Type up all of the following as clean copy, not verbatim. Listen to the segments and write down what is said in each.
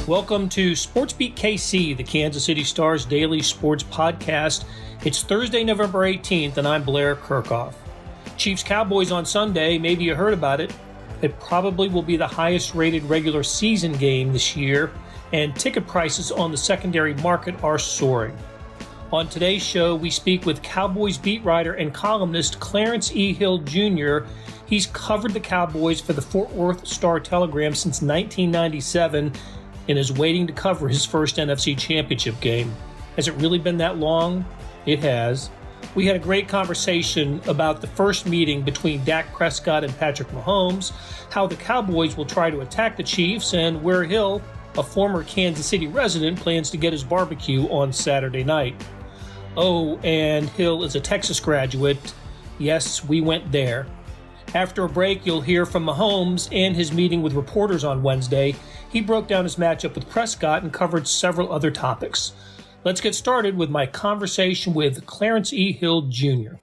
Welcome to SportsBeat KC, the Kansas City Star's daily sports podcast. It's Thursday, November 18th, and I'm Blair Kirchhoff. Chiefs Cowboys on Sunday, maybe you heard about it. It probably will be the highest rated regular season game this year, and ticket prices on the secondary market are soaring. On today's show, we speak with Cowboys beat writer and columnist Clarence E. Hill Jr. He's covered the Cowboys for the Fort Worth Star-Telegram since 1997 and is waiting to cover his first NFC Championship game. Has it really been that long? It has. We had a great conversation about the first meeting between Dak Prescott and Patrick Mahomes, how the Cowboys will try to attack the Chiefs, and where Hill, a former Kansas City resident, plans to get his barbecue on Saturday night. Oh, and Hill is a Texas graduate. Yes, we went there. After a break, you'll hear from Mahomes and his meeting with reporters on Wednesday. He broke down his matchup with Prescott and covered several other topics. Let's get started with my conversation with Clarence E. Hill Jr.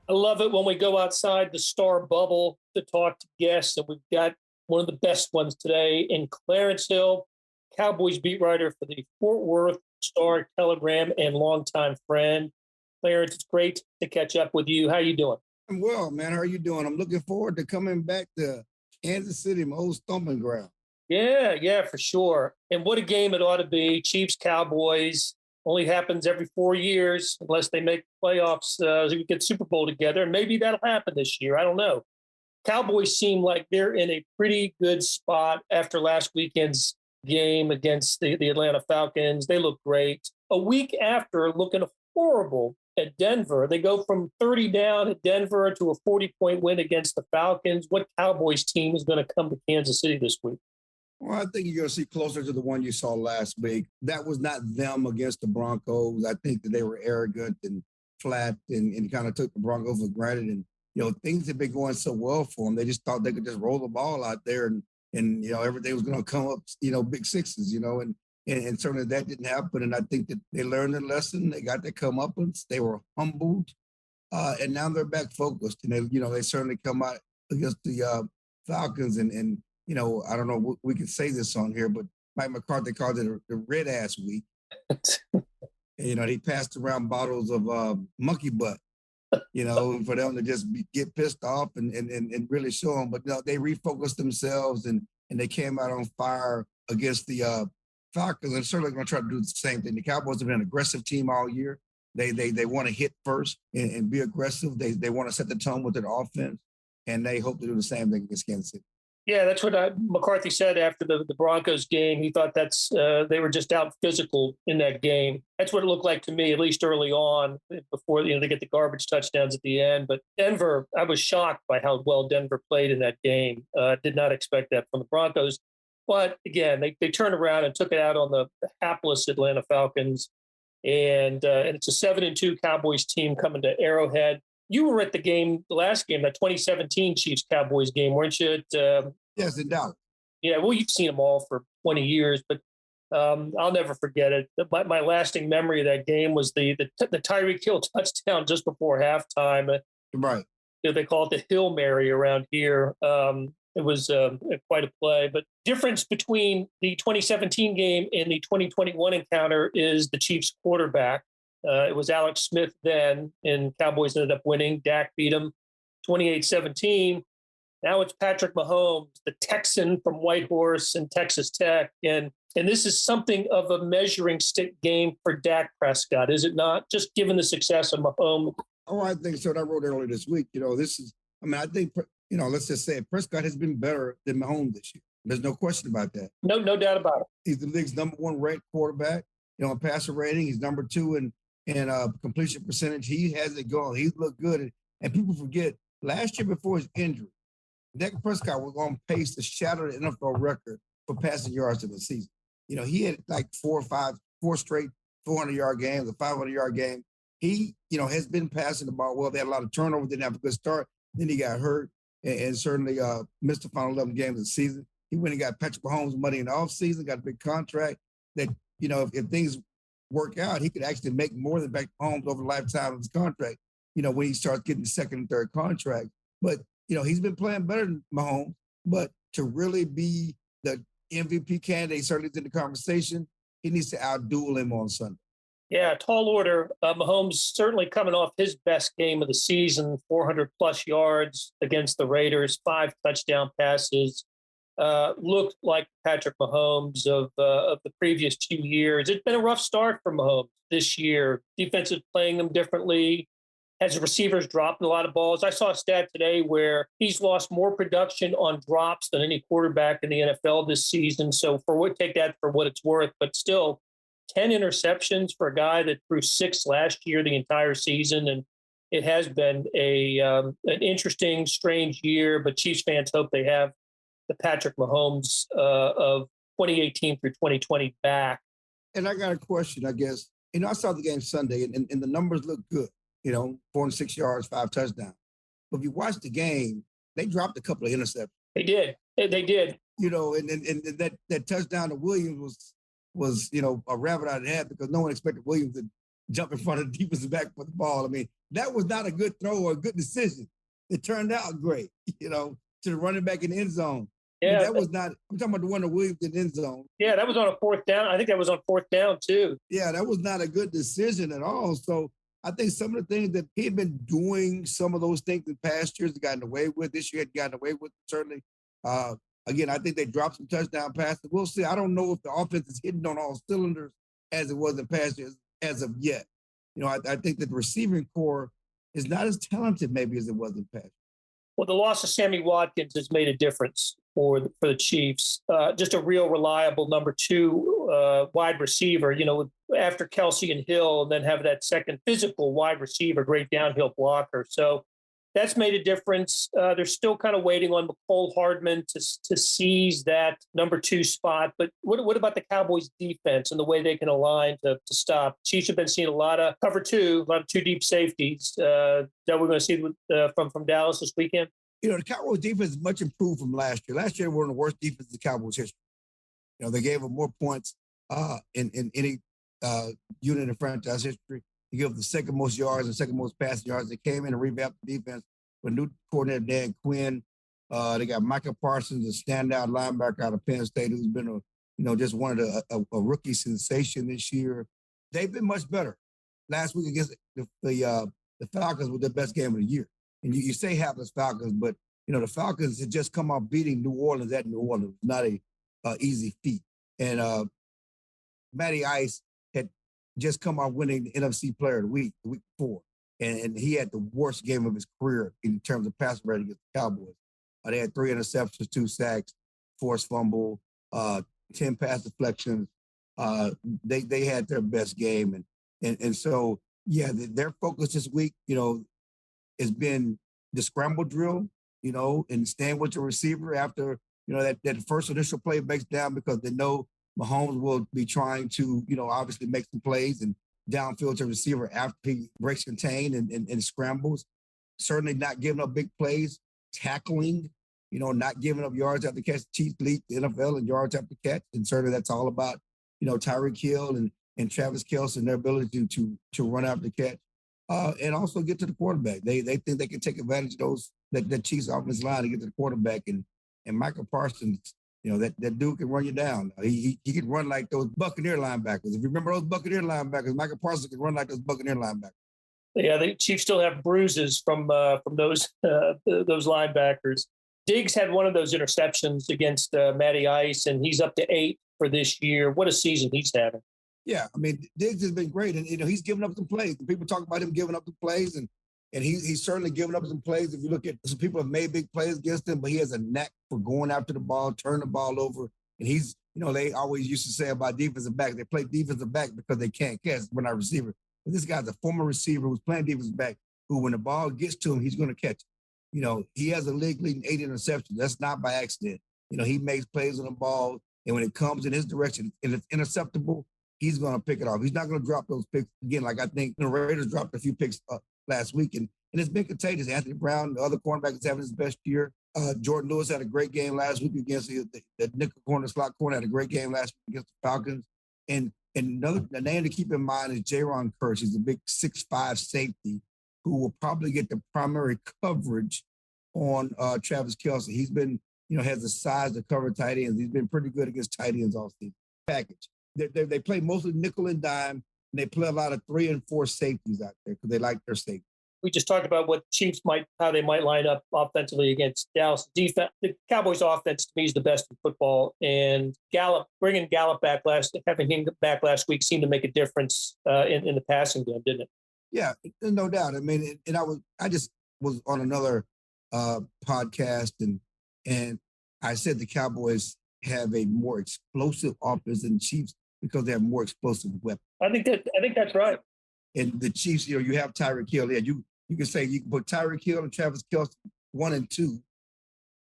I love it when we go outside the Star bubble to talk to guests, and we've got one of the best ones today in Clarence Hill, Cowboys beat writer for the Fort Worth Star-Telegram and longtime friend. Clarence, it's great to catch up with you. How you doing? I'm well, man. How are you doing? I'm looking forward to coming back to Kansas City, my old stomping ground. Yeah, for sure. And what a game it ought to be. Chiefs, Cowboys, only happens every 4 years unless they make playoffs, so we get Super Bowl together. And maybe that'll happen this year. I don't know. Cowboys seem like they're in a pretty good spot after last weekend's game against the Atlanta Falcons. They look great. A week after, looking horrible at Denver. They go from 30 down at Denver to a 40-point win against the Falcons. What Cowboys team is going to come to Kansas City this week? Well, I think you're going to see closer to the one you saw last week. That was not them against the Broncos. I think that they were arrogant and flat and kind of took the Broncos for granted. And, things have been going so well for them. They just thought they could just roll the ball out there and everything was going to come up, big sixes, and certainly that didn't happen. And I think that they learned their lesson. They got their comeuppance. They were humbled. And now they're back focused. And they certainly come out against the Falcons and I don't know, we can say this on here, but Mike McCarthy called it the red ass week. And, he passed around bottles of monkey butt, for them to just get pissed off and really show them. But they refocused themselves and they came out on fire against the Falcons, and certainly going to try to do the same thing. The Cowboys have been an aggressive team all year. They want to hit first and be aggressive. They want to set the tone with their offense, and they hope to do the same thing against Kansas City. Yeah, that's what McCarthy said after the Broncos game. He thought they were just out physical in that game. That's what it looked like to me, at least early on, before they get the garbage touchdowns at the end. But Denver, I was shocked by how well Denver played in that game. Did not expect that from the Broncos. But again, they turned around and took it out on the hapless Atlanta Falcons, and it's a 7-2 Cowboys team coming to Arrowhead. You were at the last game, that 2017 Chiefs-Cowboys game, weren't you? Yes, in Dallas. Yeah, well, you've seen them all for 20 years, but I'll never forget it. My lasting memory of that game was the Tyreek Hill touchdown just before halftime. Right. They call it the Hill Mary around here. It was quite a play. But difference between the 2017 game and the 2021 encounter is the Chiefs quarterback. It was Alex Smith then, and Cowboys ended up winning. Dak beat him 28-17. Now it's Patrick Mahomes, the Texan from Whitehorse and Texas Tech. And this is something of a measuring stick game for Dak Prescott, is it not? Just given the success of Mahomes. Oh, I think so. I wrote earlier this week. I think, let's just say Prescott has been better than Mahomes this year. There's no question about that. No doubt about it. He's the league's number one ranked quarterback. In passer rating, he's number two in completion percentage. He has it going. He's looked good. And people forget, last year before his injury, Dak Prescott was on pace to shatter the NFL record for passing yards in the season. He had like four straight 400-yard games, a 500-yard game. He, has been passing the ball well. They had a lot of turnovers, didn't have a good start. Then he got hurt and certainly missed the final 11 games of the season. He went and got Patrick Mahomes money in the offseason, got a big contract that, if things work out, he could actually make more than Patrick Mahomes over the lifetime of his contract, when he starts getting the second and third contract. But, he's been playing better than Mahomes, but to really be the MVP candidate, certainly in the conversation. He needs to outduel him on Sunday. Yeah, tall order. Mahomes certainly coming off his best game of the season, 400 plus yards against the Raiders, 5 touchdown passes. Looked like Patrick Mahomes of the previous 2 years. It's been a rough start for Mahomes this year. Defense is playing them differently. Has receivers dropping a lot of balls. I saw a stat today where he's lost more production on drops than any quarterback in the NFL this season. So take that for what it's worth, but still 10 interceptions for a guy that threw 6 last year, the entire season. And it has been an interesting, strange year, but Chiefs fans hope they have the Patrick Mahomes of 2018 through 2020 back. And I got a question, I guess. I saw the game Sunday, and the numbers look good. 406 yards, 5 touchdowns. But if you watch the game, they dropped a couple of interceptions. They did. And that touchdown to Williams was a rabbit out of the hat because no one expected Williams to jump in front of the defensive back for the ball. I mean, that was not a good throw or a good decision. It turned out great, to the running back in the end zone. Yeah, but that was not. I'm talking about the one that Williams in the end zone. Yeah, that was on a 4th down. I think that was on 4th down too. Yeah, that was not a good decision at all. So I think some of the things that he had been doing, some of those things in past years, had gotten away with. This year, had gotten away with certainly. Again, I think they dropped some touchdown passes. We'll see. I don't know if the offense is hitting on all cylinders as it was in past years as of yet. I think that the receiving core is not as talented maybe as it was in past. Well, the loss of Sammy Watkins has made a difference for the Chiefs. Just a real reliable number 2 wide receiver, after Kelsey and Hill, and then have that second physical wide receiver, great downhill blocker. So that's made a difference. They're still kind of waiting on McCole Hardman to seize that number 2 spot. But what about the Cowboys defense and the way they can align to stop? Chiefs have been seeing a lot of cover 2, a lot of 2 deep safeties that we're going to see from Dallas this weekend. The Cowboys defense is much improved from last year. Last year, they were one of the worst defenses in Cowboys history. They gave them more points in any unit in franchise history. They gave them the second most yards and second most passing yards. They came in and revamped the defense with new coordinator Dan Quinn. They got Micah Parsons, a standout linebacker out of Penn State, who's been just one of a rookie sensation this year. They've been much better. Last week against the Falcons was their best game of the year. And you say hapless Falcons, but the Falcons had just come out beating New Orleans at New Orleans. Not a easy feat. And Matty Ice had just come out winning the NFC Player of the Week the week before, and he had the worst game of his career in terms of pass rating against the Cowboys. They had 3 interceptions, 2 sacks, forced fumble, 10 pass deflections. They had their best game, and so their focus this week, has been the scramble drill, and staying with the receiver after, that first initial play breaks down because they know Mahomes will be trying to, obviously make some plays and downfield to receiver after he breaks contain and scrambles. Certainly not giving up big plays, tackling, not giving up yards after catch. Chiefs lead the NFL in yards after catch. And certainly that's all about, Tyreek Hill and Travis Kelce and their ability to run after the catch. And also get to the quarterback. They think they can take advantage of those that Chiefs offensive line to get to the quarterback. And Michael Parsons, that dude can run you down. He can run like those Buccaneer linebackers. If you remember those Buccaneer linebackers, Michael Parsons can run like those Buccaneer linebackers. Yeah, the Chiefs still have bruises from those linebackers. Diggs had one of those interceptions against Matty Ice, and he's up to 8 for this year. What a season he's having. Yeah, I mean, Diggs has been great, and he's given up some plays. People talk about him giving up the plays, and he's certainly given up some plays. If you look at some people have made big plays against him, but he has a knack for going after the ball, turn the ball over, and he's they always used to say about defensive back, they play defensive back because they can't catch when not receiver. But this guy's a former receiver who's playing defensive back, who when the ball gets to him, he's going to catch it. He has a league leading 8 interceptions. That's not by accident. He makes plays on the ball, and when it comes in his direction and it's interceptable, he's going to pick it off. He's not going to drop those picks again. Like I think the Raiders dropped a few picks last week, and it's been contagious. Anthony Brown, the other cornerback, is having his best year. Jordan Lewis had a great game last week against the nickel corner, slot corner, had a great game last week against the Falcons. And another name to keep in mind is Jaron Kearse. He's a big 6'5" safety who will probably get the primary coverage on Travis Kelce. He's been has the size to cover tight ends. He's been pretty good against tight ends all season. Package. They play mostly nickel and dime, and they play a lot of 3 and 4 safeties out there because they like their safety. We just talked about what Chiefs how they might line up offensively against Dallas defense. The Cowboys offense to me is the best in football, and bringing Gallup back having him back last week seemed to make a difference in the passing game, didn't it? Yeah, no doubt. I mean, and I just was on another podcast, and I said the Cowboys have a more explosive offense than the Chiefs because they have more explosive weapons. I think that's right. And the Chiefs, you have Tyreek Hill. Yeah, you can say you can put Tyreek Hill and Travis Kelce 1 and 2,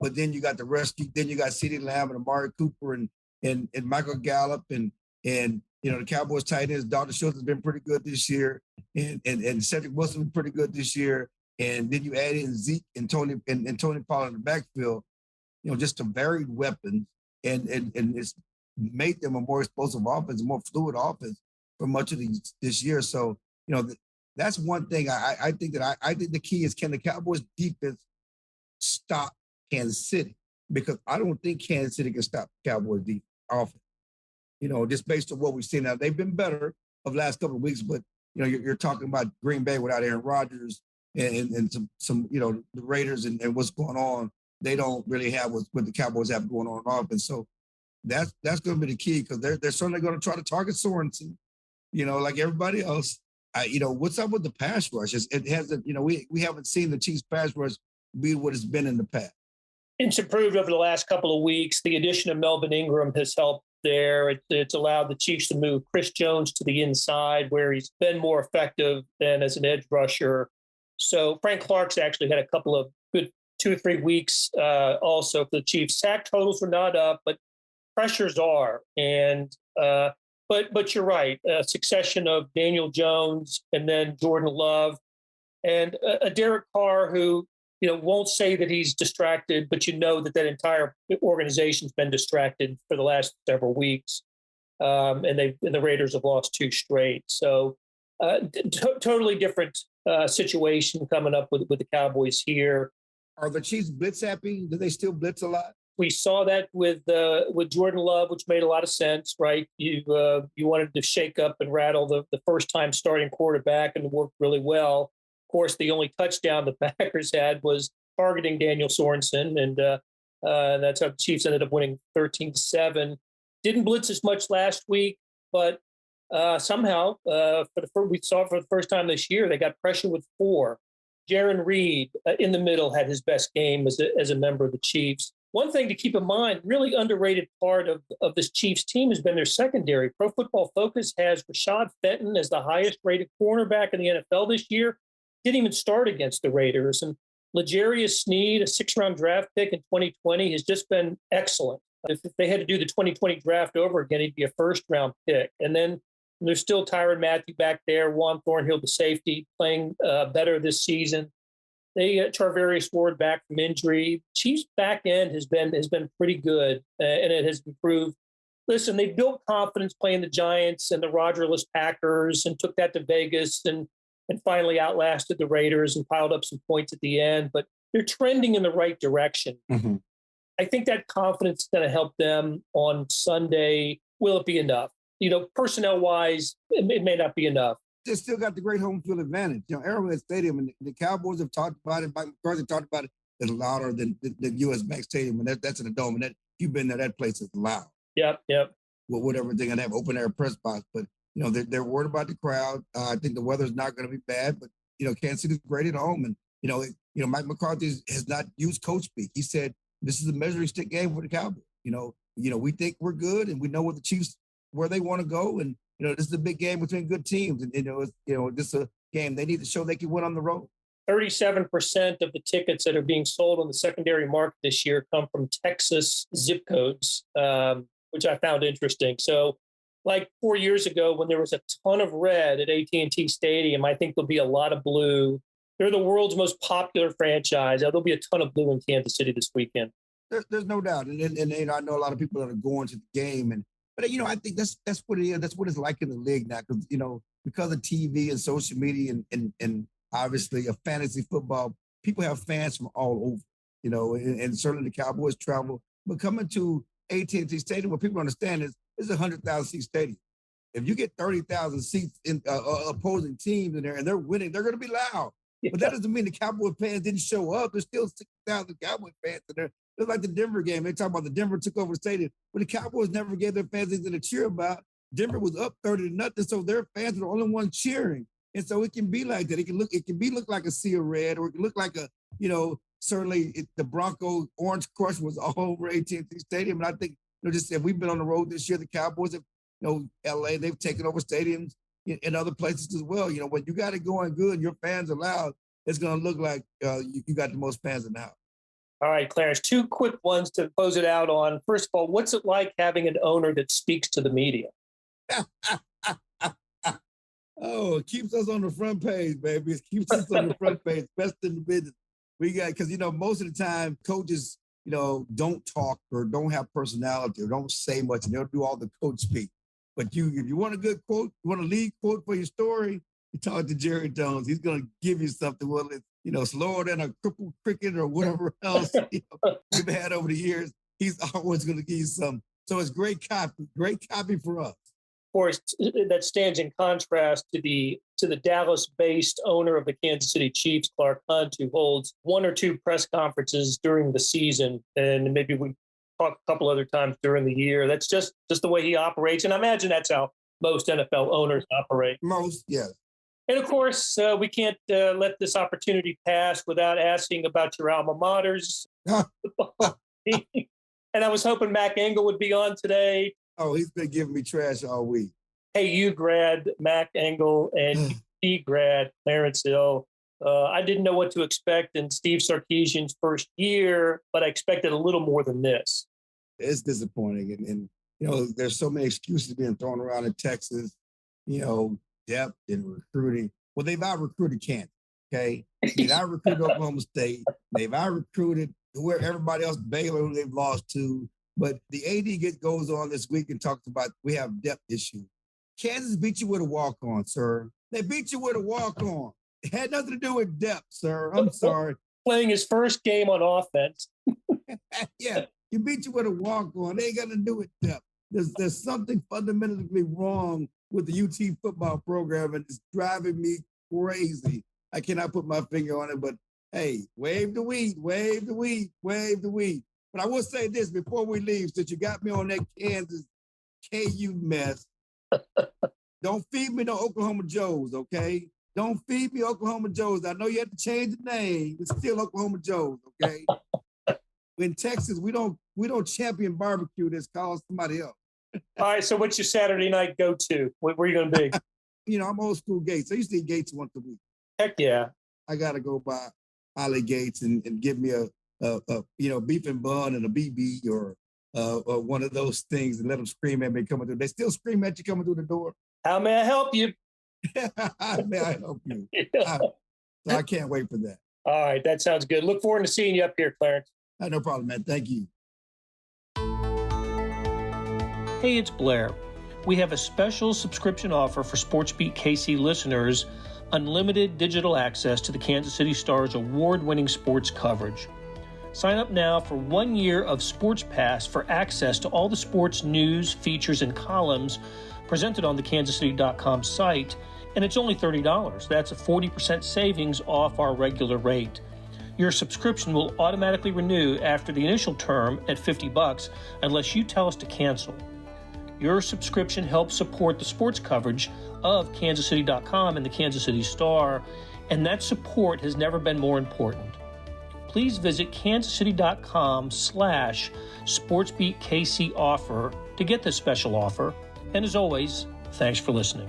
but then you got the rest. Then you got CeeDee Lamb and Amari Cooper and Michael Gallup and the Cowboys tight ends. Dalton Schultz has been pretty good this year, and Cedric Wilson been pretty good this year. And then you add in Zeke and Tony Pollard in the backfield. Just a varied weapons, and it's made them a more explosive offense, a more fluid offense for much of this year. So that's one thing I think the key is, can the Cowboys defense stop Kansas City? Because I don't think Kansas City can stop the Cowboys defense offense. Just based on what we've seen now, they've been better of the last couple of weeks, but you're talking about Green Bay without Aaron Rodgers and some the Raiders and what's going on. They don't really have what the Cowboys have going on offense. So that's going to be the key, because they're certainly going to try to target Sorensen, like everybody else. What's up with the pass rush? It hasn't, we haven't seen the Chiefs pass rush be what it's been in the past. It's improved over the last couple of weeks. The addition of Melvin Ingram has helped there. It's allowed the Chiefs to move Chris Jones to the inside, where he's been more effective than as an edge rusher. So Frank Clark's actually had a couple of good 2 or 3 weeks also for the Chiefs. Sack totals were not up, but pressures are. And but you're right, a succession of Daniel Jones and then Jordan Love and a Derek Carr who won't say that he's distracted, but that entire organization's been distracted for the last several weeks, and the Raiders have lost 2 straight. So totally different situation coming up with the Cowboys here. Are the Chiefs blitz happy? Do they still blitz a lot? We saw that with Jordan Love, which made a lot of sense, right? You wanted to shake up and rattle the first-time starting quarterback, and it worked really well. Of course, the only touchdown the Packers had was targeting Daniel Sorensen, and that's how the Chiefs ended up winning 13-7. Didn't blitz as much last week, but somehow we saw it for the first time this year. They got pressure with 4. Jaron Reed in the middle had his best game as a member of the Chiefs. One thing to keep in mind, really underrated part of this Chiefs team has been their secondary. Pro Football Focus has Rashad Fenton as the highest-rated cornerback in the NFL this year. Didn't even start against the Raiders. And L'Jarius Sneed, a 6th-round draft pick in 2020, has just been excellent. If they had to do the 2020 draft over again, he'd be a first-round pick. And then there's still Tyrann Mathieu back there, Juan Thornhill, the safety, playing better this season. They Charvarius Ward back from injury. Chiefs back end has been pretty good, and it has improved. Listen, they built confidence playing the Giants and the Rogerless Packers, and took that to Vegas, and finally outlasted the Raiders and piled up some points at the end. But they're trending in the right direction. Mm-hmm. I think that confidence is going to help them on Sunday. Will it be enough? Personnel-wise, it may not be enough. They still got the great home field advantage. Arrowhead Stadium, and the Cowboys have talked about it. Mike McCarthy talked about it. It's louder than the U.S. Bank Stadium, and that's in a dome. And if you've been there, that place is loud. Yep. Well, whatever they're gonna have open air press box, but they're worried about the crowd. I think the weather's not going to be bad, but Kansas City's great at home, and Mike McCarthy has not used coach speak. He said this is a measuring stick game for the Cowboys. We think we're good, and we know what the Chiefs where they want to go, and this is a big game between good teams, and this is a game they need to show they can win on the road. 37% of the tickets that are being sold on the secondary market this year come from Texas zip codes, which I found interesting. So, like 4 years ago, when there was a ton of red at AT&T Stadium, I think there'll be a lot of blue. They're the world's most popular franchise. There'll be a ton of blue in Kansas City this weekend. There's no doubt, and I know a lot of people that are going to the game, but I think that's what it is. That's what it's like in the league now, because of TV and social media and obviously a fantasy football, people have fans from all over. and certainly the Cowboys travel. But coming to AT&T Stadium, what people understand is it's a 100,000 seat stadium. If you get 30,000 seats in opposing teams in there and they're winning, they're going to be loud. Yeah. But that doesn't mean the Cowboy fans didn't show up. There's still 6,000 Cowboy fans in there. It's like the Denver game. They talk about the Denver took over the stadium, but the Cowboys never gave their fans anything to cheer about. Denver was up 30-0, so their fans were the only ones cheering. And so it can be like that. It can look like a sea of red, or it can look like certainly the Bronco Orange Crush was all over AT&T Stadium. And I think, just if we've been on the road this year, the Cowboys have, LA, they've taken over stadiums in other places as well. When you got it going good and your fans are loud, it's going to look like you got the most fans in the house. All right, Clarence, 2 quick ones to close it out on. First of all, what's it like having an owner that speaks to the media? Oh, it keeps us on the front page, baby. It keeps us on the front page, best in the business. Because, most of the time coaches, don't talk or don't have personality or don't say much, and they'll do all the coach speak. But if you want a good quote, you want a lead quote for your story, you talk to Jerry Jones. He's going to give you something, whether it's slower than a crippled cricket or whatever else we've had over the years. He's always going to give you something. So it's great copy for us. Of course, that stands in contrast to the Dallas-based owner of the Kansas City Chiefs, Clark Hunt, who holds 1 or 2 press conferences during the season, and maybe we talk a couple other times during the year. That's just the way he operates, and I imagine that's how most NFL owners operate. Most, yes. And of course, we can't let this opportunity pass without asking about your alma maters. And I was hoping Mac Engel would be on today. Oh, he's been giving me trash all week. Hey, you grad Mac Engel and he grad Clarence Hill. I didn't know what to expect in Steve Sarkisian's first year, but I expected a little more than this. It's disappointing. And there's so many excuses being thrown around in Texas, depth and recruiting. Well, they've out-recruited Kansas, okay? They've out-recruited Oklahoma State. They've out-recruited everybody else, Baylor, who they've lost to. But the AD goes on this week and talks about we have depth issues. Kansas beat you with a walk-on, sir. They beat you with a walk-on. It had nothing to do with depth, sir. I'm sorry. Playing his first game on offense. Yeah, he beat you with a walk-on. They ain't got to do with depth. There's something fundamentally wrong with the UT football program, and it's driving me crazy. I cannot put my finger on it, but hey, wave the weed, wave the weed, wave the weed. But I will say this before we leave, since you got me on that Kansas KU mess, don't feed me no Oklahoma Joes, okay? Don't feed me Oklahoma Joes. I know you have to change the name. It's still Oklahoma Joes, okay? In Texas, we don't champion barbecue that's called somebody else. All right, so what's your Saturday night go-to? Where are you going to be? I'm old school Gates. I used to eat Gates once a week. Heck yeah. I got to go by Ollie Gates and give me a beef and bun and a BB or one of those things and let them scream at me coming through. They still scream at you coming through the door. How may I help you? How may I help you? So I can't wait for that. All right, that sounds good. Look forward to seeing you up here, Clarence. No problem, man. Thank you. Hey, it's Blair. We have a special subscription offer for SportsBeat KC listeners, unlimited digital access to the Kansas City Star's award-winning sports coverage. Sign up now for 1 year of Sports Pass for access to all the sports news, features, and columns presented on the kansascity.com site, and it's only $30. That's a 40% savings off our regular rate. Your subscription will automatically renew after the initial term at $50 unless you tell us to cancel. Your subscription helps support the sports coverage of kansascity.com and the Kansas City Star, and that support has never been more important. Please visit kansascity.com/SportsBeatKC offer to get this special offer. And as always, thanks for listening.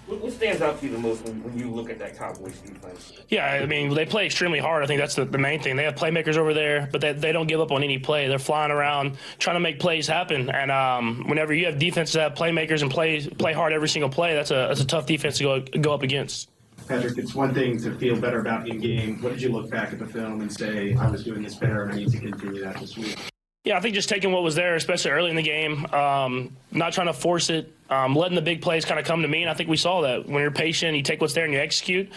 What stands out to you the most when you look at that Cowboys defense? Yeah, I mean, they play extremely hard. I think that's the main thing. They have playmakers over there, but they don't give up on any play. They're flying around trying to make plays happen. And whenever you have defenses that have playmakers and play hard every single play, that's a tough defense to go up against. Patrick, it's one thing to feel better about in-game. What did you look back at the film and say, I was doing this better and I need to continue that this week? Yeah, I think just taking what was there, especially early in the game, not trying to force it, letting the big plays kind of come to me. And I think we saw that when you're patient, you take what's there and you execute,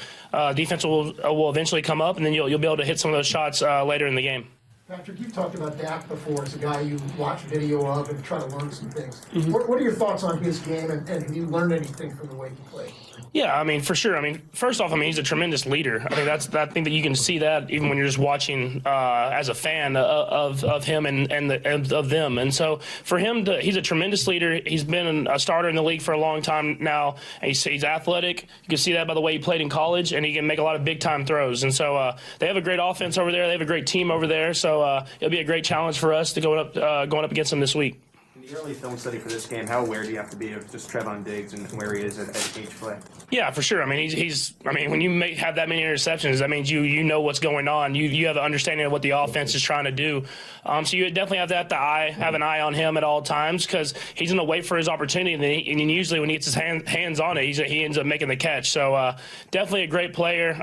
defense will eventually come up, and then you'll be able to hit some of those shots later in the game. Patrick, you've talked about Dak before as a guy you watch video of and try to learn some things. Mm-hmm. What are your thoughts on his game, and have you learned anything from the way he plays? Yeah, I mean, for sure. I mean, first off, he's a tremendous leader. I think that you can see that even when you're just watching as a fan of him and of them. And so for him, he's a tremendous leader. He's been a starter in the league for a long time now. He's athletic. You can see that by the way he played in college, and he can make a lot of big-time throws. And so they have a great offense over there. They have a great team over there. So it'll be a great challenge for us to going up against them this week. In the early film study for this game, how aware do you have to be of just Trevon Diggs and where he is at each play? Yeah, for sure. I mean, when you have that many interceptions, that means you know what's going on. You have an understanding of what the offense is trying to do. So you definitely have to have an eye on him at all times, because he's going to wait for his opportunity, and usually when he gets his hands on it, he ends up making the catch. So definitely a great player,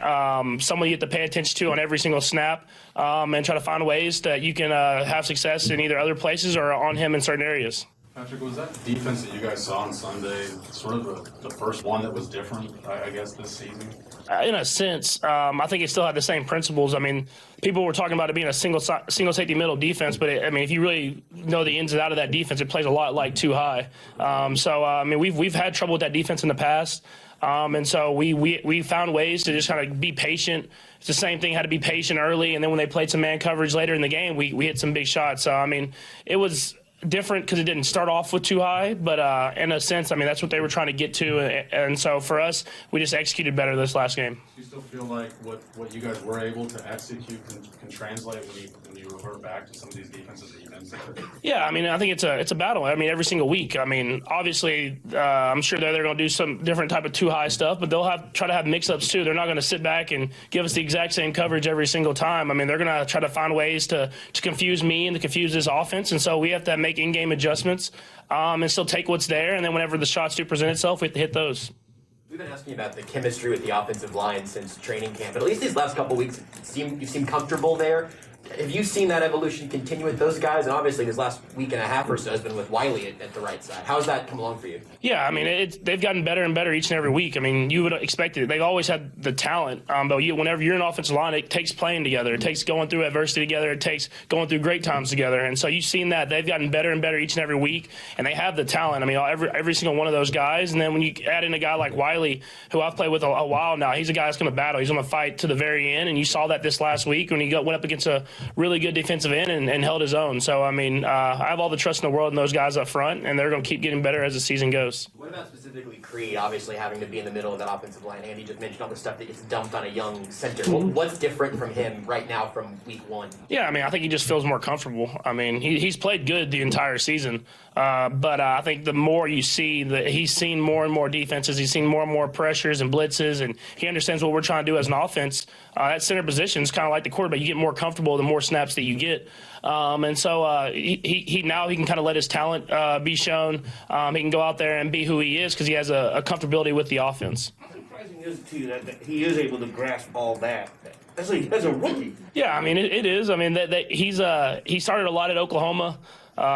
someone you have to pay attention to on every single snap, and try to find ways that you can have success in either other places or on him in certain areas. Patrick, was that defense that you guys saw on Sunday sort of the first one that was different, I guess, this season? In a sense, I think it still had the same principles. I mean, people were talking about it being a single safety middle defense, but if you really know the ins and outs of that defense, it plays a lot like too high. We've had trouble with that defense in the past. And so we found ways to just kind of be patient. It's the same thing, had to be patient early, and then when they played some man coverage later in the game, we hit some big shots. So, it was different because it didn't start off with too high, but in a sense, that's what they were trying to get to. And so for us, we just executed better this last game. Do you still feel like what you guys were able to execute can translate when you revert back to some of these defenses that you've been seeing? Yeah, I think it's a battle. Every single week. Obviously, I'm sure they're going to do some different type of too high stuff, but they'll try to have mix-ups too. They're not going to sit back and give us the exact same coverage every single time. They're going to try to find ways to confuse me and to confuse this offense, and so we have to make in-game adjustments and still take what's there, and then whenever the shots do present itself, we have to hit those. We've been asking about the chemistry with the offensive line since training camp, but at least these last couple of weeks, you seem comfortable there. Have you seen that evolution continue with those guys? And obviously, this last week and a half or so has been with Wiley at the right side. How's that come along for you? Yeah, they've gotten better and better each and every week. You would expect it. They've always had the talent, but whenever you're an offensive line, it takes playing together. It takes going through adversity together. It takes going through great times together. And so you've seen that. They've gotten better and better each and every week, and they have the talent. Every single one of those guys. And then when you add in a guy like Wiley, who I've played with a while now, he's a guy that's going to battle. He's going to fight to the very end, and you saw that this last week when he went up against a really good defensive end and held his own. So, I have all the trust in the world in those guys up front, and they're going to keep getting better as the season goes. What about specifically Creed, obviously having to be in the middle of that offensive line? Andy just mentioned all the stuff that gets dumped on a young center. What's different from him right now from week one? Yeah, I think he just feels more comfortable. He's played good the entire season, but I think the more you see that he's seen more and more defenses, he's seen more and more pressures and blitzes, and he understands what we're trying to do as an offense. That center position is kind of like the quarterback. You get more comfortable the more snaps that you get. And so he can kind of let his talent be shown. He can go out there and be who he is because he has a comfortability with the offense. How surprising is it to you that he is able to grasp all that? As a rookie. Yeah, it is. He started a lot at Oklahoma.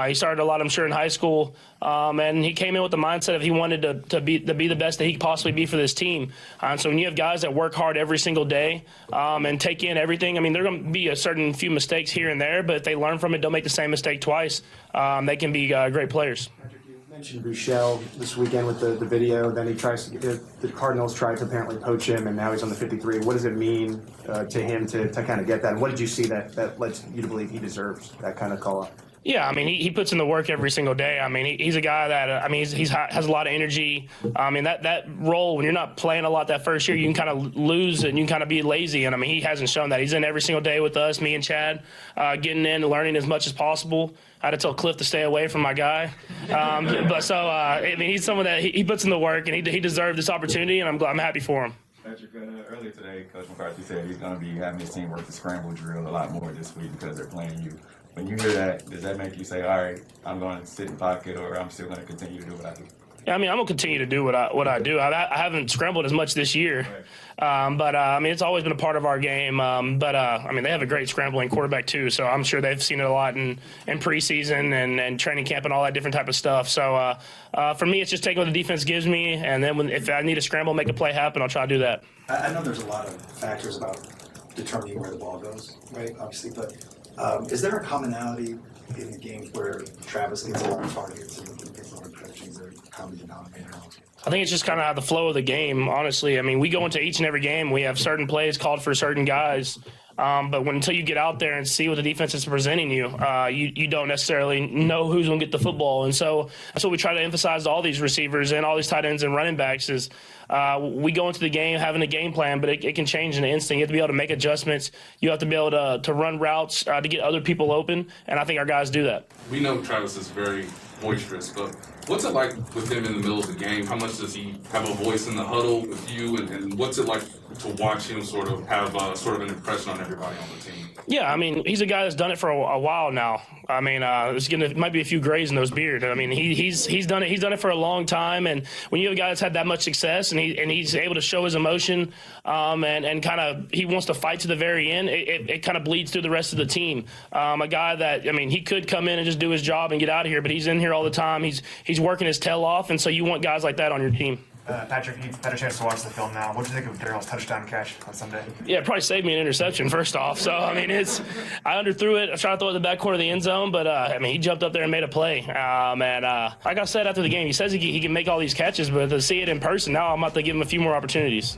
He started a lot, I'm sure, in high school, and he came in with the mindset of he wanted to be the best that he could possibly be for this team. So when you have guys that work hard every single day and take in everything, there are going to be a certain few mistakes here and there, but if they learn from it, don't make the same mistake twice, they can be great players. You mentioned Bouchel this weekend with the video. Then the Cardinals tried to apparently poach him, and now he's on the 53. What does it mean to him to kind of get that? And what did you see that led you to believe he deserves that kind of call-up? Yeah, he puts in the work every single day. He's a guy that he has a lot of energy. That role when you're not playing a lot that first year, you can kind of lose and you can kind of be lazy. And he hasn't shown that. He's in every single day with us, me and Chad, getting in and learning as much as possible. I had to tell Cliff to stay away from my guy. He's someone that he puts in the work, and he deserved this opportunity, and I'm happy for him. Patrick, earlier today, Coach McCarthy said he's going to be having his team work the scramble drill a lot more this week because they're playing you. When you hear that, does that make you say, all right, I'm going to sit in pocket, or I'm still going to continue to do what I do? I mean, I'm gonna continue to do what I do. I haven't scrambled as much this year, but I mean, it's always been a part of our game. But I mean, they have a great scrambling quarterback too, so I'm sure they've seen it a lot in preseason and training camp and all that different type of stuff. So for me, it's just taking what the defense gives me, and then if I need to scramble, make a play happen, I'll try to do that. I know there's a lot of factors about determining where the ball goes, right? Obviously, but is there a commonality in the games where Travis gets a lot of targets and gets a lot of coaching or common denominator? I think it's just kind of the flow of the game, honestly. I mean, we go into each and every game. We have certain plays called for certain guys. But until you get out there and see what the defense is presenting you, you don't necessarily know who's going to get the football. And so that's what we try to emphasize to all these receivers and all these tight ends and running backs is we go into the game having a game plan, but it can change in an instant. You have to be able to make adjustments. You have to be able to run routes to get other people open, and I think our guys do that. We know Travis is very boisterous, but what's it like with him in the middle of the game? How much does he have a voice in the huddle with you, and what's it like to watch him sort of have sort of an impression on everybody on the team? Yeah, I mean, he's a guy that's done it for a while now. I mean, might be a few grays in those beards. I mean, he's done it. He's done it for a long time. And when you have a guy that's had that much success and he's able to show his emotion, and kind of he wants to fight to the very end, it kind of bleeds through the rest of the team. A guy that, I mean, he could come in and just do his job and get out of here, but he's in here all the time. He's working his tail off, and so you want guys like that on your team. Patrick, you've had a chance to watch the film now. What do you think of Daryl's touchdown catch on Sunday? Yeah, it probably saved me an interception, first off. So, I mean, I underthrew it. I tried to throw it in the back corner of the end zone, but, I mean, he jumped up there and made a play. And like I said after the game, he says he can make all these catches, but to see it in person, now I'm about to give him a few more opportunities.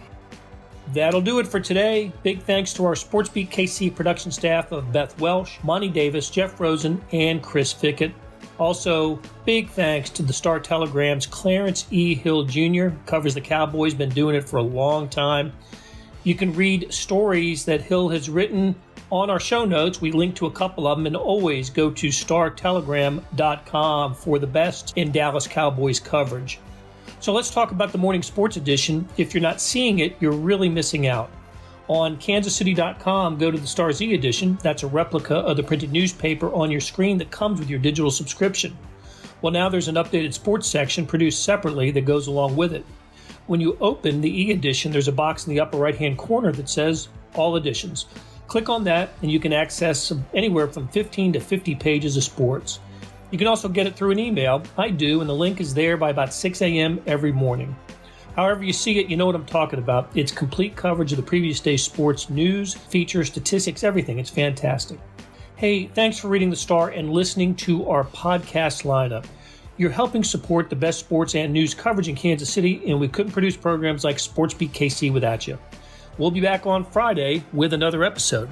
That'll do it for today. Big thanks to our SportsBeat KC production staff of Beth Welsh, Monty Davis, Jeff Rosen, and Chris Fickett. Also, big thanks to the Star Telegram's Clarence E. Hill Jr., covers the Cowboys, been doing it for a long time. You can read stories that Hill has written on our show notes. We link to a couple of them, and always go to startelegram.com for the best in Dallas Cowboys coverage. So let's talk about the morning sports edition. If you're not seeing it, you're really missing out. On kansascity.com, go to the Star Z edition. That's a replica of the printed newspaper on your screen that comes with your digital subscription. Well, now there's an updated sports section produced separately that goes along with it. When you open the e-edition, there's a box in the upper right-hand corner that says All Editions. Click on that, and you can access anywhere from 15 to 50 pages of sports. You can also get it through an email. I do, and the link is there by about 6 a.m. every morning. However you see it, you know what I'm talking about. It's complete coverage of the previous day's sports news, features, statistics, everything. It's fantastic. Hey, thanks for reading the Star and listening to our podcast lineup. You're helping support the best sports and news coverage in Kansas City, and we couldn't produce programs like SportsBeat KC without you. We'll be back on Friday with another episode.